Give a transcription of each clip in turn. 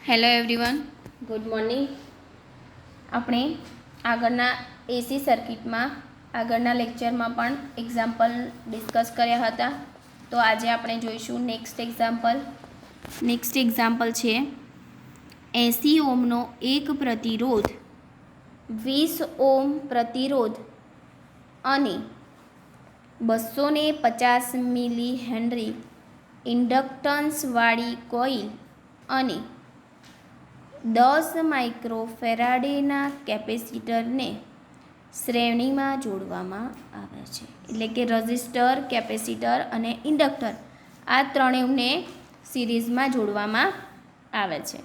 Hello everyone, good morning. આપણે આગળના એસી સર્કિટમાં આગળના લેક્ચરમાં પણ એક્ઝામ્પલ ડિસ્કસ કર્યા હતા. તો આજે આપણે જોઈશું નેક્સ્ટ એક્ઝામ્પલ છે 80 ઓમનો એક પ્રતિરોધ 20 ઓમ પ્રતિરોધ અને 250 મિલી હેનરી ઇન્ડક્ટન્સવાળી કોઇલ અને 10 માઇક્રોફેરાડેના કેપેસિટરને શ્રેણીમાં જોડવામાં આવે છે. એટલે કે રઝિસ્ટર, કેપેસિટર અને ઇન્ડક્ટર આ ત્રણેયને સિરીઝમાં જોડવામાં આવે છે.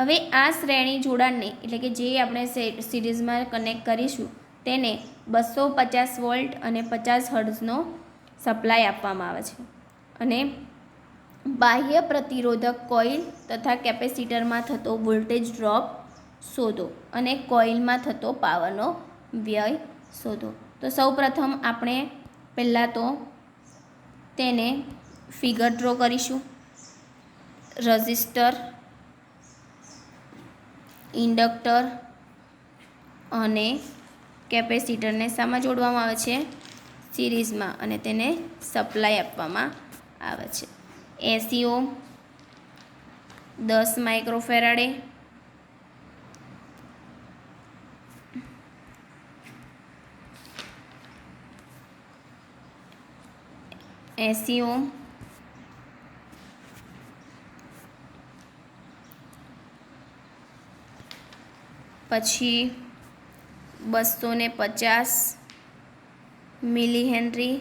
હવે આ શ્રેણી જોડાણને એટલે કે જે આપણે સિરીઝમાં કનેક્ટ કરીશું તેને 250 વોલ્ટ અને 50 હર્ટ્ઝનો સપ્લાય આપવામાં આવે છે અને બાહ્ય પ્રતિરોધક કોઇલ તથા કેપેસિટરમાં થતો વોલ્ટેજ ડ્રોપ શોધો અને કોઇલમાં થતો પાવરનો વ્યય શોધો. તો સૌપ્રથમ આપણે પહેલાં તો તેને ફિગર ડ્રો કરીશું. રઝિસ્ટર, ઇન્ડક્ટર અને કેપેસિટરને શામાં જોડવામાં આવે છે? સિરીઝમાં, અને તેને સપ્લાય આપવામાં આવે છે. 80 ઓમ, 10 માઇક્રોફેરાડે, 80 ઓમ, પછી 250 મિલી હેનરી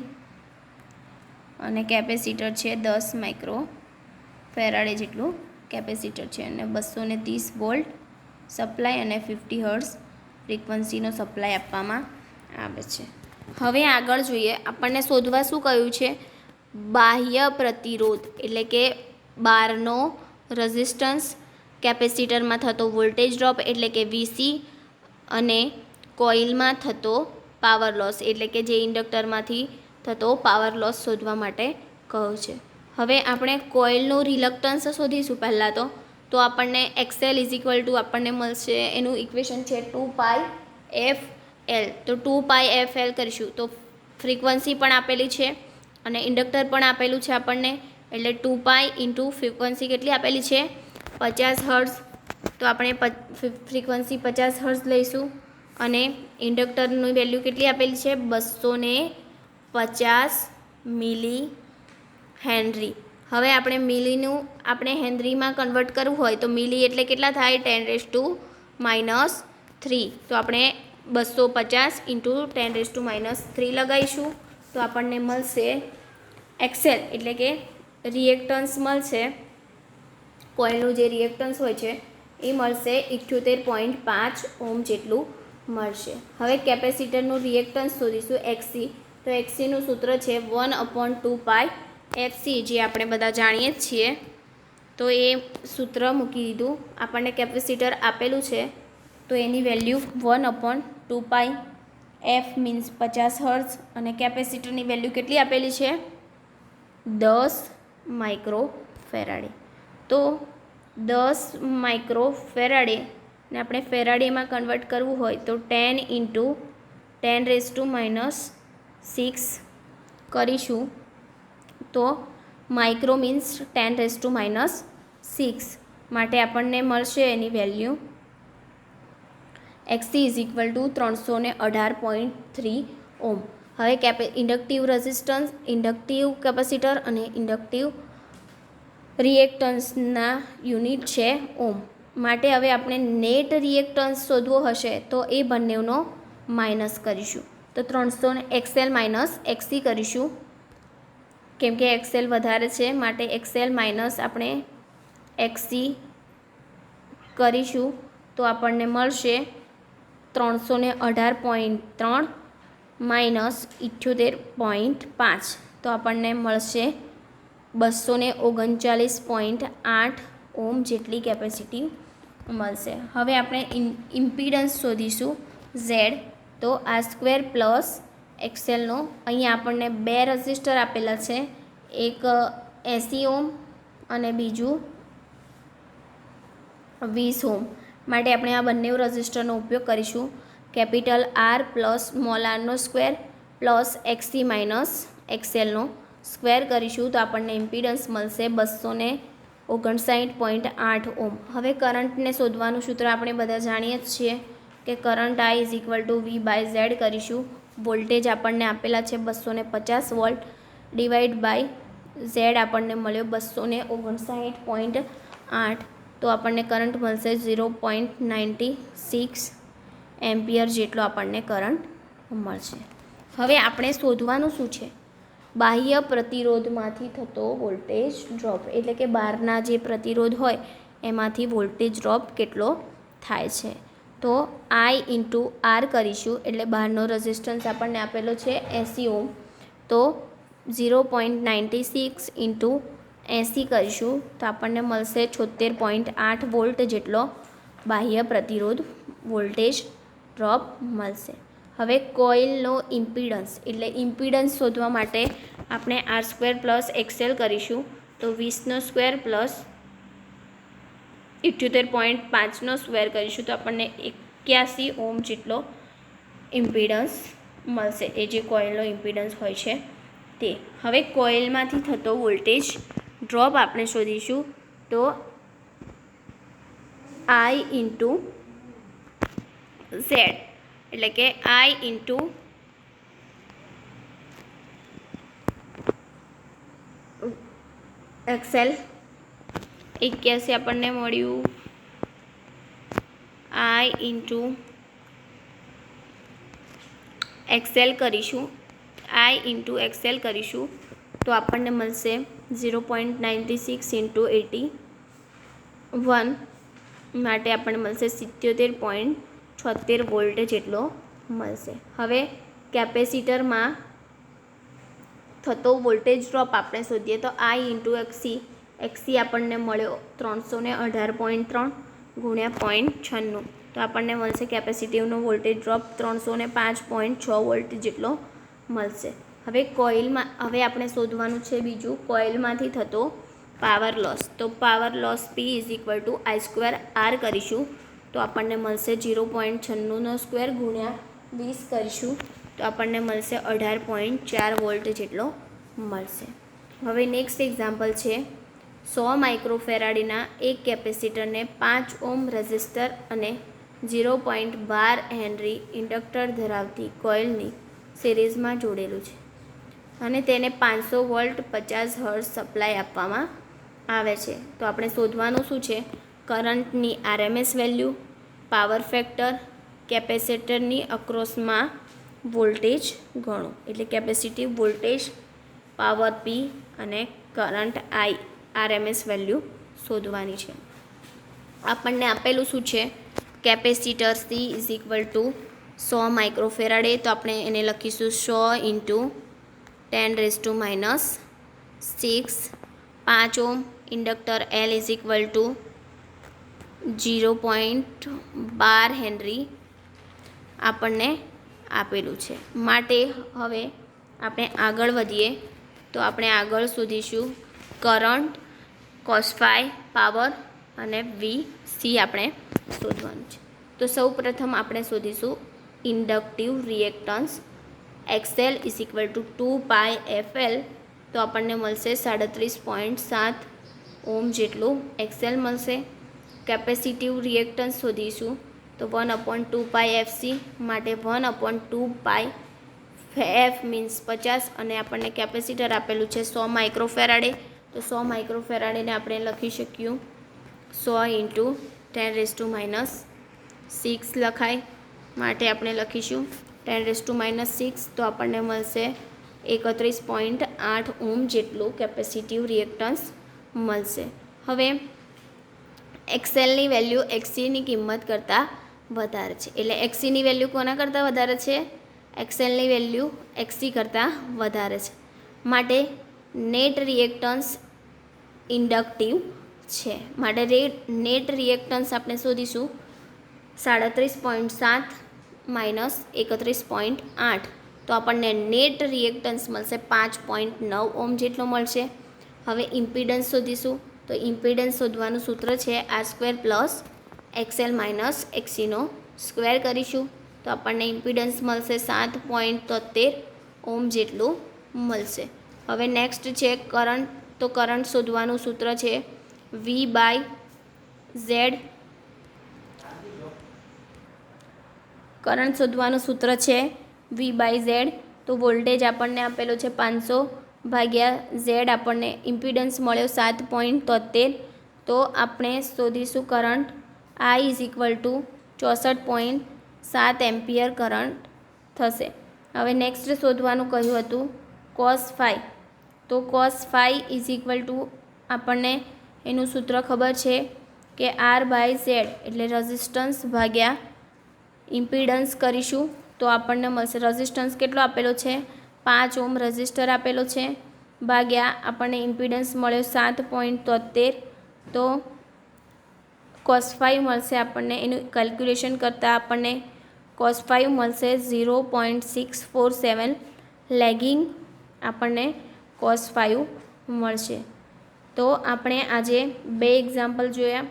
અને કેપેસિટર છે 10 માઇક્રોફેરાડે જેટલું કેપેસિટર છે અને 230 વોલ્ટ સપ્લાય અને 50 હર્ટ્ઝ ફ્રીક્વન્સીનો સપ્લાય આપવામાં આવે છે. હવે આગળ જોઈએ, આપણને શોધવા શું કહ્યું છે? બાહ્ય પ્રતિરોધ એટલે કે બહારનો રેઝિસ્ટન્સ, કેપેસિટરમાં થતો વોલ્ટેજ ડ્રોપ એટલે કે વીસી અને કોઇલમાં થતો પાવર લોસ એટલે કે જે ઇન્ડક્ટરમાંથી થતો પાવર લોસ શોધવા માટે કહ્યું છે. હવે આપણે કોઇલનું રિલક્ટન્સ શોધીશું. પહેલાં તો આપણને એક્સએલ ઇઝ ઇક્વલ ટુ આપણને મળશે, એનું ઇક્વેશન છે 2πfL. તો 2πfL કરીશું તો ફ્રીક્વન્સી પણ આપેલી છે અને ઇન્ડક્ટર પણ આપેલું છે આપણને, એટલે 2π ઇન્ટુ ફ્રીક્વન્સી કેટલી આપેલી છે? 50 હર્ટ્ઝ. તો આપણે ફ્રીક્વન્સી 50 હર્ટ્ઝ લઈશું અને ઇન્ડક્ટરની વેલ્યુ કેટલી આપેલી છે? 250 મિલી હેનરી. હવે આપણે હેનરીમાં કન્વર્ટ કરવું હોય તો મિલી એટલે કેટલા થાય? 10⁻³ તો આપણે 250 ઇન્ટુ 10⁻³ લગાવીશું તો આપણને મળશે એક્સેલ એટલે કે રિએક્ટન્સ મળશે. કોઇલનું જે રિએક્ટન્સ હોય છે એ મળશે 78.5 ઓમ જેટલું મળશે. હવે કેપેસિટરનું રિએક્ટન્સ શોધીશું એક્સી. તો એક્સીનું સૂત્ર છે 1/2πfc, જે આપણે બધા જાણીએ જ છીએ. તો એ સૂત્ર મૂકી દીધું. આપણને કેપેસિટર આપેલું છે તો એની વેલ્યુ 1/2π, એફ મીન્સ 50 હર્ટ્ઝ અને કેપેસિટરની વેલ્યુ કેટલી આપેલી છે? 10 માઇક્રોફેરાડે. તો 10 માઇક્રોફેરાડે ને આપણે ફેરાડેમાં કન્વર્ટ કરવું હોય તો 10 ઇન્ટુ 10⁻⁶ કરીશું તો માઇક્રો મીન્સ 10⁻⁶, માટે આપણને મળશે એની વેલ્યુ એક્સી ઇઝ ઇક્વલ ટુ 318.3 ઓમ. હવે ઇન્ડક્ટિવ રેઝિસ્ટન્સ, ઇન્ડક્ટિવ કેપેસિટર અને ઇન્ડક્ટિવ રિએક્ટન્સના યુનિટ છે ઓમ. માટે હવે આપણે નેટ રિએક્ટન્સ શોધવો હશે તો એ બંનેનો માઇનસ કરીશું. તો 300 એક્સએલ માઇનસ એક્સી કરીશું, કેમ કે એક્સએલ વધારે છે માટે એક્સએલ માઇનસ આપણે એક્સી કરીશું તો આપણને મળશે 318.3 માઇનસ 78.5 તો આપણને મળશે 239.8 ઓમ જેટલી કેપેસિટી મળશે. હવે આપણે ઇમ્પિડન્સ શોધીશું ઝેડ. તો R² પ્લસ એક્સએલનો અહીંયા આપણને બે રઝિસ્ટર આપેલા છે, એક 80 ઓમ અને બીજું 20 ઓમ માટે આપણે આ બંને રજિસ્ટરનો ઉપયોગ કરીશું. કેપિટલ આર પ્લસ સ્મોલ આરનો સ્ક્વેર પ્લસ એક્સસી માઇનસ એક્સએલનો સ્ક્વેર કરીશું તો આપણને ઇમ્પિડન્સ મળશે 259.8 ઓમ. હવે કરંટને શોધવાનું સૂત્ર આપણે બધા જાણીએ જ છીએ કે current I is equal to V/Z કરીશું. વોલ્ટેજ આપણને આપેલા છે 250 વોલ્ટ ડિવાઈડ બાય Z આપણને મળ્યો 259.8 તો આપણને કરંટ મળશે 0.96 એમ્પિયર જેટલો આપણને કરંટ મળશે. હવે આપણે શોધવાનું શું છે? બાહ્ય પ્રતિરોધમાંથી થતો વોલ્ટેજ ડ્રોપ, એટલે કે બહારના જે પ્રતિરોધ હોય એમાંથી વોલ્ટેજ ડ્રોપ કેટલો થાય છે. તો I ઇન્ટુ આર કરીશું, એટલે બહારનો રેઝિસ્ટન્સ આપણને આપેલો છે 80 ઓમ, તો 0.96 ઇન્ટુ 80 કરીશું તો આપણને મળશે 76.8 વોલ્ટ જેટલો બાહ્ય પ્રતિરોધ વોલ્ટેજ ડ્રોપ મળશે. હવે કોઇલનો ઇમ્પિડન્સ, એટલે ઇમ્પિડન્સ શોધવા માટે આપણે R² પ્લસ XL કરીશું તો 20નો સ્ક્વેર પ્લસ 78.5નો સ્ક્વેર કરીશું તો આપણને 81 ઓમ જેટલો ઇમ્પિડન્સ મળશે, એ જે કોઇલનો ઇમ્પિડન્સ હોય છે તે. હવે કોઇલમાંથી થતો વોલ્ટેજ ડ્રોપ આપણે શોધીશું તો I ઇન્ટુ Z, એટલે કે I ઇન્ટુ XL 81 આપણને મળ્યું, I ઇન્ટુ XL કરીશું, I ઇન્ટુ XL કરીશું તો આપણને મળશે 0.96 ઇન્ટુ 81 માટે આપણને મળશે 77.76 વોલ્ટ જેટલો મળશે. હવે કેપેસિટરમાં થતો વોલ્ટેજ ડ્રોપ આપણે શોધીએ તો I ઇન્ટુ XC આપણને મળ્યો 318.3 ગુણ્યા 0.96 તો આપણને મળશે કેપેસિટિવનો વોલ્ટેજ ડ્રોપ 305.6 વોલ્ટ જેટલો મળશે. હવે આપણે શોધવાનું છે બીજું કોઇલમાંથી થતો પાવર લોસ, તો power loss P is equal to I²R કરીશું તો આપણને મળશે 0.96નો સ્ક્વેર ગુણ્યા 20 કરીશું તો આપણને મળશે 18.4 વોલ્ટ જેટલો મળશે. હવે નેક્સ્ટ એક્ઝામ્પલ છે 100 માઇક્રોફેરાડના એક કેપેસિટરને 5 ઓમ રેઝિસ્ટર અને 0.12 હેનરી ઇન્ડક્ટર ધરાવતી કોઇલની સિરીઝમાં જોડેલું છે અને તેને 500 વોલ્ટ 50 હર્ટ્ઝ સપ્લાય આપવામાં આવે છે. તો આપણે શોધવાનું શું છે? કરંટની RMS વેલ્યુ, પાવર ફેક્ટર, કેપેસિટરની અક્રોસમાં વોલ્ટેજ ગણો, એટલે કેપેસિટિવ વોલ્ટેજ, પાવર P અને કરંટ I RMS વેલ્યુ શોધવાની છે. આપણને આપેલું શું છે? Capacitor C is equal to 100 માઇક્રોફેરાડે, તો આપણે એને લખીશું 100 into 10⁻⁶ 5 Om. Inductor L is equal to 0.12 henry આપણને આપેલું છે. માટે હવે આપણે આગળ વધીએ તો આપણે આગળ શોધીશું કરંટ, cos phi, પાવર અને VC આપણે શોધવાનું છે. તો સૌ પ્રથમ આપણે શોધીશું inductive reactance XL is equal to 2πfL, તો આપણને મળશે 37.7 ઓમ જેટલું XL મળશે. કેપેસિટિવ રિએક્ટન્સ શોધીશું તો 1/2πfC માટે 1/2π f મીન્સ 50 અને આપણને કેપેસિટર આપેલું છે 100 માઇક્રોફેરાડે, તો 100 માઇક્રોફેરાડેને આપણે લખી શકીશું 100 ઇન્ટુ 10⁻⁶ લખાય, માટે આપણે લખીશું 10⁻⁶, તો આપણને મળશે 31.8 ઓમ જેટલું કેપેસિટિવ રિએક્ટન્સ મળશે. હવે XLની વેલ્યુ XCની કિંમત કરતાં વધારે છે, એટલે XCની વેલ્યુ કોના કરતાં વધારે છે? XLની વેલ્યુ XC કરતાં વધારે છે, માટે નેટ રિએક્ટન્સ ઇન્ડક્ટિવ છે. માટે નેટ રિએક્ટન્સ આપણે શોધીશું 37.7 માઇનસ 31.8, તો આપણને નેટ રિએક્ટન્સ મળશે 5.9 ઓમ જેટલો મળશે. હવે ઇમ્પિડન્સ શોધીશું તો ઇમ્પિડન્સ શોધવાનું સૂત્ર છે R² પ્લસ XL માઇનસ XCનો સ્ક્વેર કરીશું તો આપણને ઇમ્પિડન્સ મળશે 7.73 ઓમ જેટલું મળશે. હવે નેક્સ્ટ છે કરંટ. તો કરંટ શોધવાનું સૂત્ર છે V/Z. કરંટ શોધવાનું સૂત્ર છે V/Z. તો વોલ્ટેજ આપણને આપેલો છે 500 ભાગ્યા Z, આપણને ઇમ્પિડન્સ મળ્યો 7.73. તો આપણે શોધીશું current I is equal to 64.7 ampere current થશે. હવે નેક્સ્ટ શોધવાનું કહ્યું હતું cos phi. તો cos phi is equal to આપણને એનું સૂત્ર ખબર છે કે R/Z એટલે રેઝિસ્ટન્સ ભાગ્યા ઇમ્પિડન્સ કરીશું તો આપણને મળશે. રેઝિસ્ટન્સ કેટલો આપેલો છે 5 ઓમ રેઝિસ્ટર આપેલો છે ભાગ્યા આપણને ઇમ્પિડન્સ મળ્યો 7.73. તો cos phi મળશે આપણને. એનું કેલ્ક્યુલેશન કરતાં આપણને cos phi મળશે 0.647 લેગિંગ આપણને cos phi મળશે. તો આપણે આજે 2 એક્ઝામ્પલ જોયા.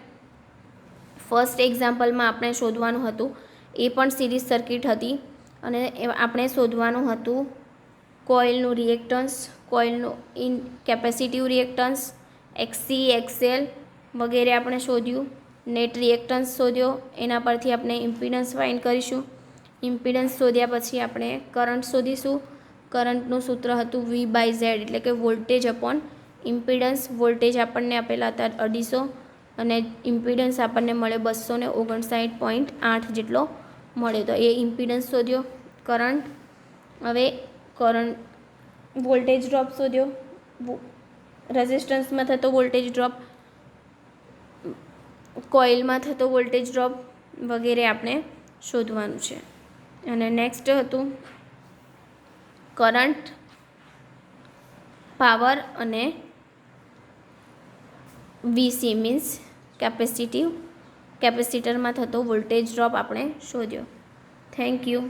ફર્સ્ટ એક્ઝામ્પલમાં આપણે શોધવાનું હતું એ પણ સિરીઝ સર્કિટ હતી અને આપણે શોધવાનું હતું કોઇલનું રિએક્ટન્સ, કોઇલનું કેપેસિટિવ રિએક્ટન્સ, XC, XL વગેરે આપણે શોધ્યું. નેટ રિએક્ટન્સ શોધ્યો, એના પરથી આપણે ઇમ્પિડન્સ ફાઇન્ડ કરીશું. ઇમ્પિડન્સ શોધ્યા પછી આપણે કરંટ શોધીશું. કરંટનું સૂત્ર હતું V/Z એટલે કે વોલ્ટેજ અપોન ઇમ્પિડન્સ. વોલ્ટેજ આપણને આપેલા હતા 250 અને ઇમ્પિડન્સ આપણને મળે 259.8 જેટલો મળ્યો. તો એ ઇમ્પિડન્સ શોધ્યો. કરંટ, હવે કરંટ વોલ્ટેજ ડ્રોપ શોધ્યો. રેઝિસ્ટન્સમાં થતો વોલ્ટેજ ડ્રોપ, કોઇલમાં થતો વોલ્ટેજ ડ્રોપ વગેરે આપણે શોધવાનું છે. અને નેક્સ્ટ હતું કરંટ, પાવર અને VC મીન્સ કેપેસિટરમાં થતો વોલ્ટેજ ડ્રોપ આપણે શોધ્યો. Thank you.